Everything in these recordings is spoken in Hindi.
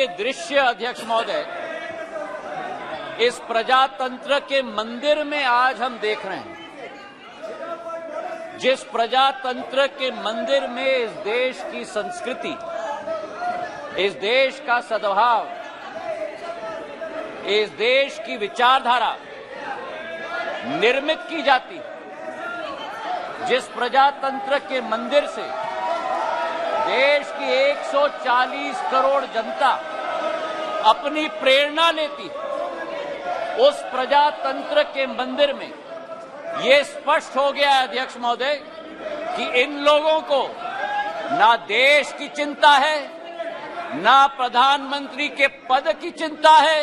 ये दृश्य अध्यक्ष महोदय इस प्रजातंत्र के मंदिर में आज हम देख रहे हैं। जिस प्रजातंत्र के मंदिर में इस देश की संस्कृति, इस देश का सद्भाव, इस देश की विचारधारा निर्मित की जाती, जिस प्रजातंत्र के मंदिर से देश की 140 करोड़ जनता अपनी प्रेरणा लेती, उस प्रजातंत्र के मंदिर में ये स्पष्ट हो गया है अध्यक्ष महोदय कि इन लोगों को ना देश की चिंता है, ना प्रधानमंत्री के पद की चिंता है,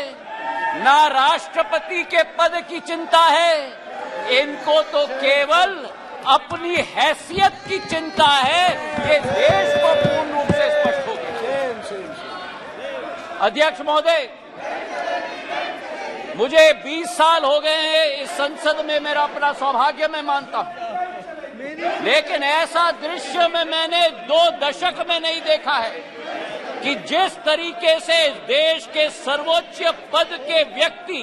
ना राष्ट्रपति के पद की चिंता है। इनको तो केवल अपनी हैसियत की चिंता है। ये देश को पूर्ण रूप से स्पष्ट हो गया। अध्यक्ष महोदय, मुझे 20 साल हो गए हैं इस संसद में, मेरा अपना सौभाग्य मैं मानता हूं, लेकिन ऐसा दृश्य में मैंने 2 दशक में नहीं देखा है कि जिस तरीके से देश के सर्वोच्च पद के व्यक्ति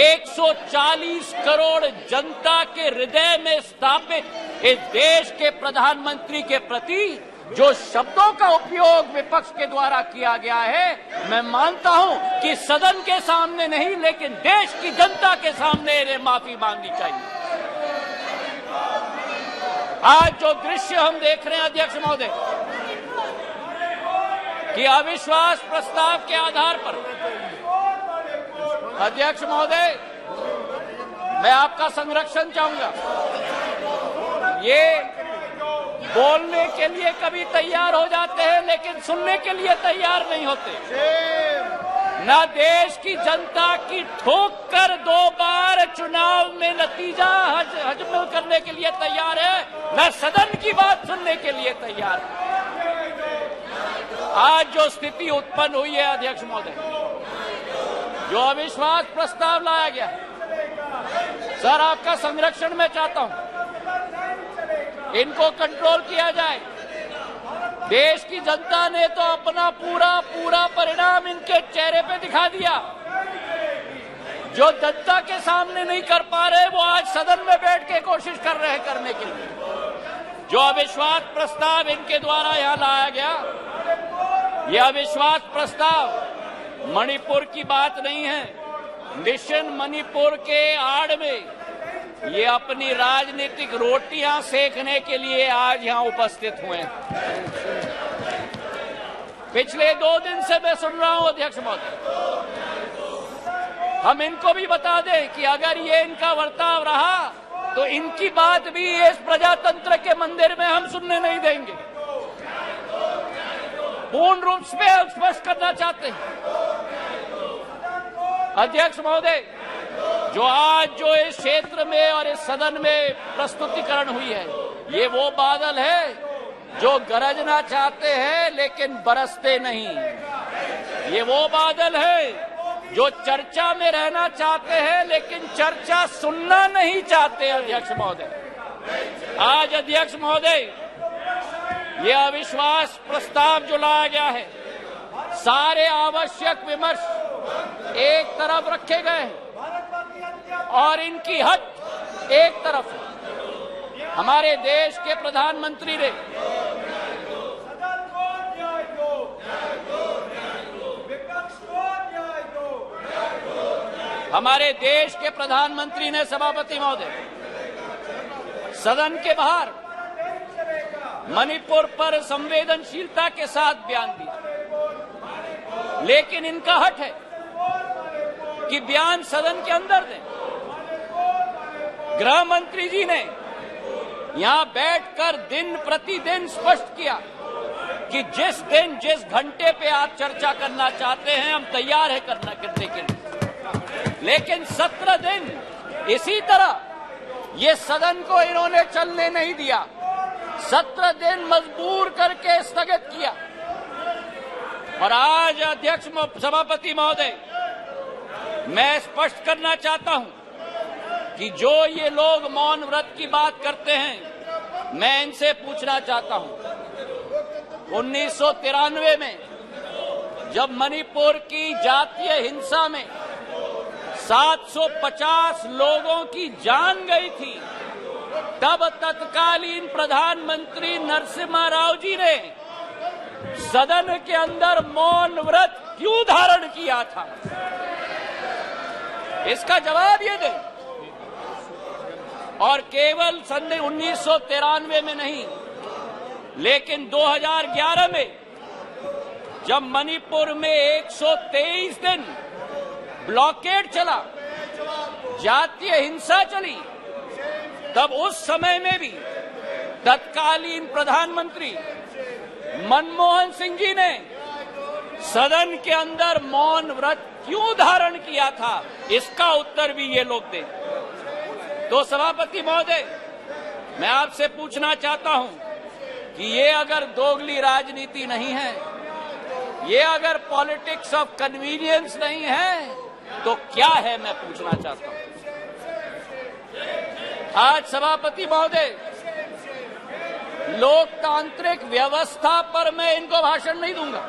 140 करोड़ जनता के हृदय में स्थापित इस देश के प्रधानमंत्री के प्रति जो शब्दों का उपयोग विपक्ष के द्वारा किया गया है, मैं मानता हूं कि सदन के सामने नहीं लेकिन देश की जनता के सामने इन्हें माफी मांगनी चाहिए। आज जो दृश्य हम देख रहे हैं अध्यक्ष महोदय कि अविश्वास प्रस्ताव के आधार पर, अध्यक्ष महोदय मैं आपका संरक्षण चाहूंगा। ये बोलने के लिए कभी तैयार हो जाते हैं लेकिन सुनने के लिए तैयार नहीं होते। न देश की जनता की ठोक कर 2 बार चुनाव में नतीजा हजम करने के लिए तैयार है, न सदन की बात सुनने के लिए तैयार है। आज जो स्थिति उत्पन्न हुई है अध्यक्ष महोदय, जो अविश्वास प्रस्ताव लाया गया, सर आपका संरक्षण मैं चाहता हूं, इनको कंट्रोल किया जाए। देश की जनता ने तो अपना पूरा परिणाम इनके चेहरे पे दिखा दिया। जो जनता के सामने नहीं कर पा रहे वो आज सदन में बैठ के कोशिश कर रहे हैं करने के लिए। जो अविश्वास प्रस्ताव इनके द्वारा यहां लाया गया, यह अविश्वास प्रस्ताव मणिपुर की बात नहीं है। मिशन मणिपुर के आड़ में ये अपनी राजनीतिक रोटियां सेकने के लिए आज यहां उपस्थित हुए हैं। पिछले 2 दिन से मैं सुन रहा हूं अध्यक्ष महोदय, हम इनको भी बता दें कि अगर ये इनका वर्ताव रहा तो इनकी बात भी इस प्रजातंत्र के मंदिर में हम सुनने नहीं देंगे। पूर्ण रूप से स्पष्ट करना चाहते हैं अध्यक्ष महोदय, जो इस क्षेत्र में और इस सदन में प्रस्तुतिकरण हुई है, ये वो बादल है जो गरजना चाहते हैं लेकिन बरसते नहीं। ये वो बादल है जो चर्चा में रहना चाहते हैं लेकिन चर्चा सुनना नहीं चाहते। अध्यक्ष महोदय, आज अध्यक्ष महोदय ये अविश्वास प्रस्ताव जो लाया गया है, सारे आवश्यक विमर्श एक तरफ रखे गए हैं और इनकी हट एक तरफ है। हमारे देश के प्रधानमंत्री ने सभापति महोदय सदन के बाहर मणिपुर पर संवेदनशीलता के साथ बयान दिया, लेकिन इनका हट है कि बयान सदन के अंदर दें। गृह मंत्री जी ने यहां बैठकर दिन प्रतिदिन स्पष्ट किया कि जिस दिन जिस घंटे पे आप चर्चा करना चाहते हैं हम तैयार है करने के लिए, लेकिन 17 दिन इसी तरह ये सदन को इन्होंने चलने नहीं दिया। 17 दिन मजबूर करके स्थगित किया। और आज अध्यक्ष सभापति महोदय, मैं स्पष्ट करना चाहता हूं कि जो ये लोग मौन व्रत की बात करते हैं, मैं इनसे पूछना चाहता हूं, 1993 में जब मणिपुर की जातीय हिंसा में 750 लोगों की जान गई थी, तब तत्कालीन प्रधानमंत्री नरसिम्हा राव जी ने सदन के अंदर मौन व्रत क्यों धारण किया था? इसका जवाब ये दें। और केवल सन 1993 में नहीं, लेकिन 2011 में जब मणिपुर में 123 दिन ब्लॉकेड चला, जातीय हिंसा चली, तब उस समय में भी तत्कालीन प्रधानमंत्री मनमोहन सिंह जी ने सदन के अंदर मौन व्रत क्यों धारण किया था? इसका उत्तर भी ये लोग दें। तो सभापति महोदय, मैं आपसे पूछना चाहता हूं कि ये अगर दोगली राजनीति नहीं है, ये अगर पॉलिटिक्स ऑफ कन्वीनियंस नहीं है, तो क्या है? मैं पूछना चाहता हूं। आज सभापति महोदय, लोकतांत्रिक व्यवस्था पर मैं इनको भाषण नहीं दूंगा,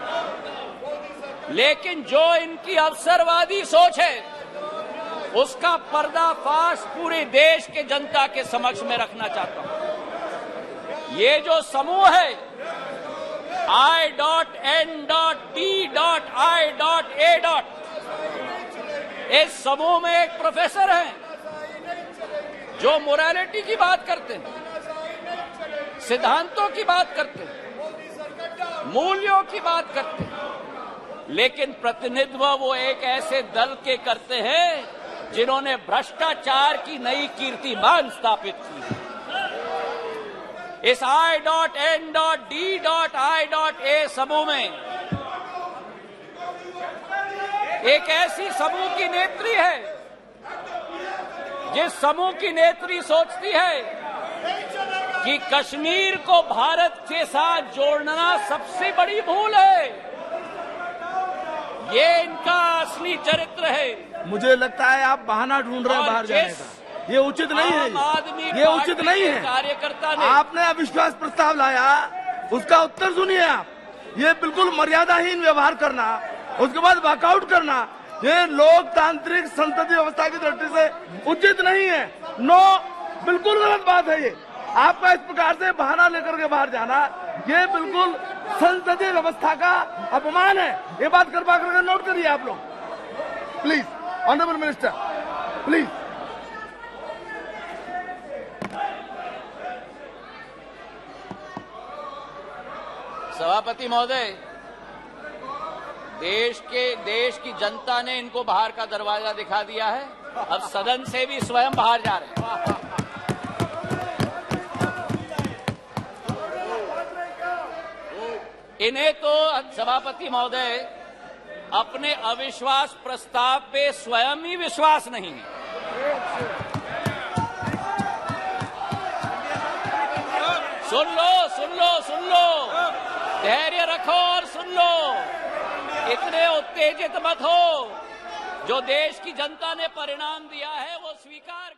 लेकिन जो इनकी अवसरवादी सोच है, उसका पर्दाफाश पूरे देश के जनता के समक्ष में रखना चाहता हूं। ये जो समूह है I.N.T.I.A. इस समूह में एक प्रोफेसर हैं जो मोरालिटी की बात करते हैं, सिद्धांतों की बात करते हैं, मूल्यों की बात करते हैं, लेकिन प्रतिनिधित्व वो एक ऐसे दल के करते हैं जिन्होंने भ्रष्टाचार की नई कीर्तिमान स्थापित की। इस I.N.D.I.A. समूह में एक ऐसी समूह की नेत्री है, जिस समूह की नेत्री सोचती है कि कश्मीर को भारत के साथ जोड़ना सबसे बड़ी भूल है। ये इनका असली चरित्र है। मुझे लगता है आप बहाना ढूंढ रहे हैं बाहर जाने का। ये उचित नहीं है, ये उचित नहीं है। कार्यकर्ता ने आपने अविश्वास प्रस्ताव लाया, उसका उत्तर सुनिए आप। ये बिल्कुल मर्यादाहीन व्यवहार करना, उसके बाद वॉकआउट करना, ये लोकतांत्रिक संसदीय व्यवस्था की दृष्टि से उचित नहीं है। नो, बिल्कुल गलत बात है ये। आपका इस प्रकार से बहाना लेकर के बाहर जाना, ये बिल्कुल संसदीय व्यवस्था का अपमान है। ये बात कृपा करके नोट करिए आप लोग, प्लीज। Honourable minister, please. सभापति महोदय, देश की जनता ने इनको बाहर का दरवाजा दिखा दिया है। अब सदन से भी स्वयं बाहर जा रहे हैं। इन्हें तो सभापति महोदय अपने अविश्वास प्रस्ताव पे स्वयं ही विश्वास नहीं है। सुन लो, धैर्य रखो और सुन लो। इतने उत्तेजित मत हो। जो देश की जनता ने परिणाम दिया है वो स्वीकार